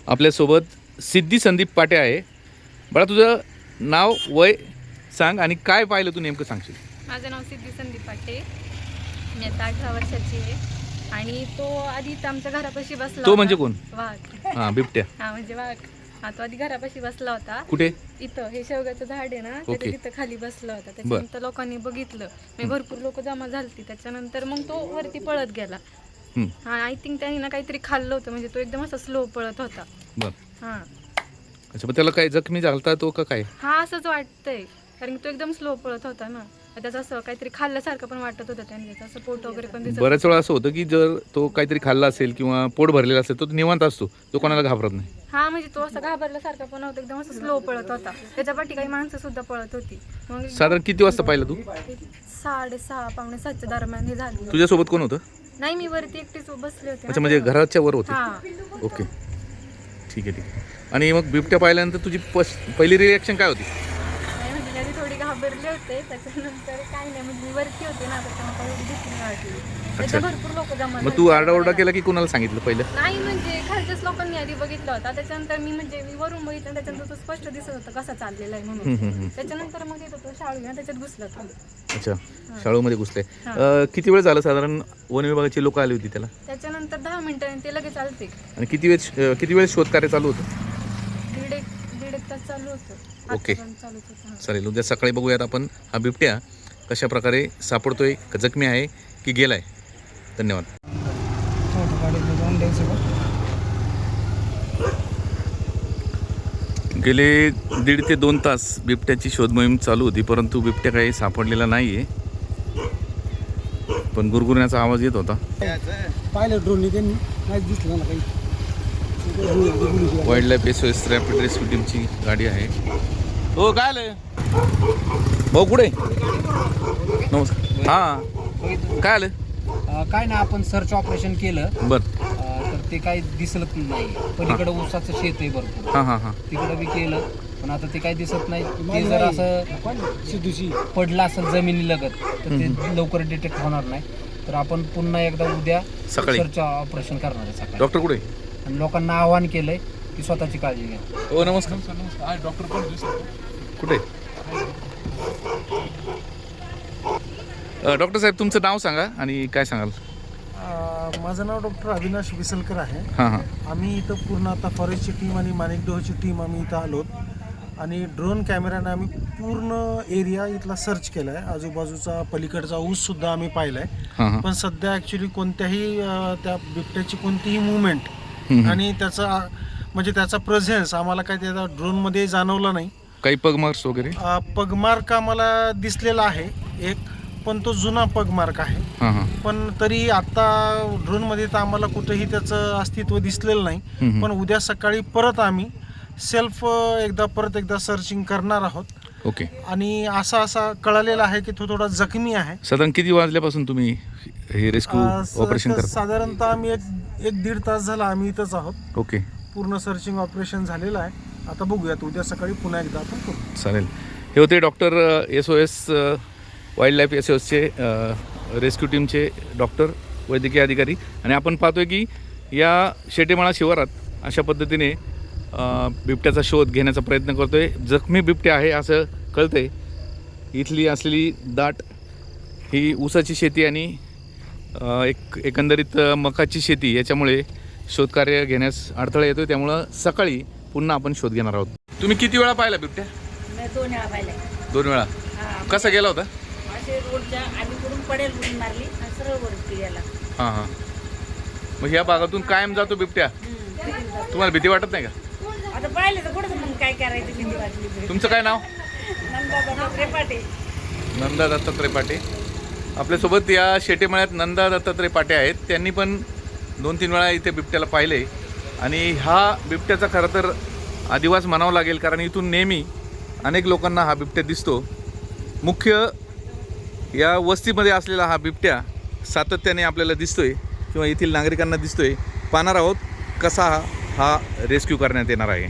आपल्यासोबत सिद्धी संदीप पाटे आहे. बाळा तुझं नाव वय सांग आणि काय पाहिलं तू नेमकं सांगशील. माझं नाव सिद्धी संदीप पाटे. मी आता 18 वर्षाची आहे आणि तो आधी आमच्या घरापाशी बसला. तो म्हणजे कोण? वाघ. हां बिबट्या. हा म्हणजे वाघ. हा तो आधी घरापाशी बसला होता. कुठे? इथं हे शेवगाचं झाड आहे ना, त्याच्या तिथं खाली बसला होता. त्याच्यानंतर लोकांनी बघितलं, म्हणजे भरपूर लोक जमा झालती. त्याच्यानंतर मग तो वरती पळत गेला. हा आय थिंक त्यांनी ना काहीतरी खाल्लं होतं, म्हणजे तो एकदम असा स्लो पळत होता. बर. हा अच्छा, मग त्याला काय जखमी झालता तो का काय? हा असंच वाटतंय, कारण तो एकदम स्लो पळत होता ना. त्याचं असं काहीतरी खाल्ल्यासारखं पण वाटत होतं त्यांनी, असं पोट वगैरे पण दिसत. बऱ्याच वेळा असं होतं की जर तो काहीतरी खाल्ला असेल किंवा पोट भरलेला असेल तर तो निवांत असतो, तो कोणाला घाबरत नाही. हा म्हणजे तो असं घाबरल्यासारखा पण होता, एकदम असं स्लो पळत होता. त्याच्या पाठी काही माणसं सुद्धा पळत होती. मग साधारण किती वाजता पाहिलं तू? 6:30 पावणे 7च्या दरम्यान हे झालं. तुझ्यासोबत कोण होतं? नाही, मी वरती एकटीच बसले होते. अच्छा, म्हणजे घराच्या वर होते. हा ओके, ठीक आहे ठीक आहे. आणि मग बिबट्या पाहिल्यानंतर तुझी पहिली रिएक्शन काय होती? नाही म्हणजे मी आधी थोडी घाबरले होते. त्याच्यानंतर काही नाही, म्हणजे मी वरती होते ना, त्याच्यामुळे काही एवढी भीती नाही वाटली. त्याच्या भरपूर लोक जमा मग तू आरडाओरडा केला की कुणाला सांगितलं पहिलं? नाही म्हणजे खालच्याच लोकांनी आधी बघितला होता. त्याच्यानंतर मी वरून बघितलं, त्याच्यानंतर तो स्पष्ट दिसत होता कसा चाललेला आहे म्हणून. त्याच्यानंतर मग येतो तो शाळू ना, त्याच्यात घुसला तो. अच्छा, शाळूमध्ये घुसले. किती वेळ झालं साधारण वन विभागाची लोक आली होती त्याला? त्याच्यानंतर 10 मिनिटांनी ते लगेच आलते. आणि किती वेळ शोधकार्य चालू होतं? दीड एक तास चालू होतं. ओके. चालूच होतं. चालेल, उद्या सकाळी बघूयात आपण हा बिबट्या कशा प्रकारे सापडतोय, जखमी आहे की गेलाय. धन्यवाद. गेले 1.5 ते 2 तास बिबट्याची शोध मोहीम चालू होती, परंतु बिबट्या काही सापडलेला नाही आहे. पण गुरगुरण्याचा आवाज येत होता. पाहिलं ड्रोनने, त्यांनी नाही दिसलं ना काही. Wild life SOS rapid rescue टीमची गाडी आहे. हो, काय आलं भाऊ, कुठे? नमस्कार. हां, काय आलं? काय ना, आपण सर्च ऑपरेशन केलं. बर. तर ते काही दिसत नाही. पलीकडे ऊसाचं शेत आहे भरपूर. हां हां हां. तिकडं बी केलं, पण आता ते काही दिसत नाही. ते जर असं पडलं असेल जमिनी लगत तर ते लवकर डिटेक्ट होणार नाही. तर आपण पुन्हा एकदा उद्या सकाळी सर्च ऑपरेशन करणार आहे सकाळी. डॉक्टर कुठे? आणि लोकांना आवाहन केलंय की स्वतःची काळजी घ्या. हो, नमस्कार. डॉक्टर कोण कुठे? डॉक्टर साहेब, तुमचं नाव सांगा आणि काय सांगाल? माझं नाव डॉक्टर अविनाश विसलकर आहे. हां हां. आम्ही इथं पूर्ण आता फॉरेस्टची टीम आणि माणिकडोहची टीम आम्ही इथं आलो आणि ड्रोन कॅमेऱ्याने आम्ही पूर्ण एरिया इथला सर्च केला आहे. आजूबाजूचा पलीकडचा ऊससुद्धा आम्ही पाहिला हां आहे. हां. पण सध्या ॲक्च्युली कोणत्याही त्या बिबट्याची कोणतीही मुवमेंट आणि त्याचा म्हणजे त्याचा प्रेझेन्स आम्हाला काय त्या ड्रोनमध्ये जाणवला नाही. काही पगमार्क्स वगैरे? पगमार्क आम्हाला दिसलेला आहे एक, पण तो जुना पगमार्क आहे. हां हां. पण तरी आता ड्रोनमध्ये तर आम्हाला कुठेही त्याचं अस्तित्व दिसलेलं नाही. पण उद्या सकाळी परत आम्ही परत एकदा सर्चिंग करणार आहोत. ओके. आणि असा कळालेला आहे की तो थोडा जखमी आहे. साधारण किती वाजल्यापासून तुम्ही हे रेस्क्यू ऑपरेशन करता? साधारणतः आम्ही एक 1.5 तास झाला आम्ही इथंच आहोत. ओके, पूर्ण सर्चिंग ऑपरेशन झालेलं आहे. आता बघूयात उद्या सकाळी पुन्हा एकदा आपण करू. चालेल. हे होते डॉक्टर SOS वाईल्ड लाईफ SOSचे रेस्क्यू टीमचे डॉक्टर, वैद्यकीय अधिकारी. आणि आपण पाहतोय की या शेटेमाळा शिवारात अशा पद्धतीने बिबट्याचा शोध घेण्याचा प्रयत्न करतोय. जखमी बिबट्या आहे असं कळतंय. इथली असलेली दाट ही ऊसाची शेती आणि एकंदरीत मकाची शेती, याच्यामुळे शोधकार्य घेण्यास अडथळा येतोय. त्यामुळं सकाळी पुन्हा आपण शोध घेणार आहोत. तुम्ही किती वेळा पाहिला बिबट्या? 2 वेळा पाहिला. 2 वेळा. कसा गेला होता? असे रोडच्या आम्ही पडेल उडी मारली आणि सरळ वरती गेला. हां हां. मग ह्या भागातून कायम जातो बिबट्या? तुम्हाला भीती वाटत नाही का? आता पाहिलं तर पुढे मग काय करायचं भीती वाटली. तुमचं काय नाव? नंदा त्रिपाठी. नंदा दत्तात्रय पाटे. आपल्यासोबत या शेटेमाळ्यात नंदा दत्तात्रय पाटे आहेत. त्यांनी पण 2-3 वेळा इथे बिबट्याला पाहिले. आणि हा बिबट्याचा खरं तर अधिवास म्हणावं लागेल, कारण इथून नेहमी अनेक लोकांना हा बिबट्या दिसतो. मुख्य या वस्तीमध्ये असलेला हा बिबट्या सातत्याने आपल्याला दिसतोय किंवा येथील नागरिकांना दिसतोय. पाहणार आहोत कसा हा रेस्क्यू करण्यात येणार आहे.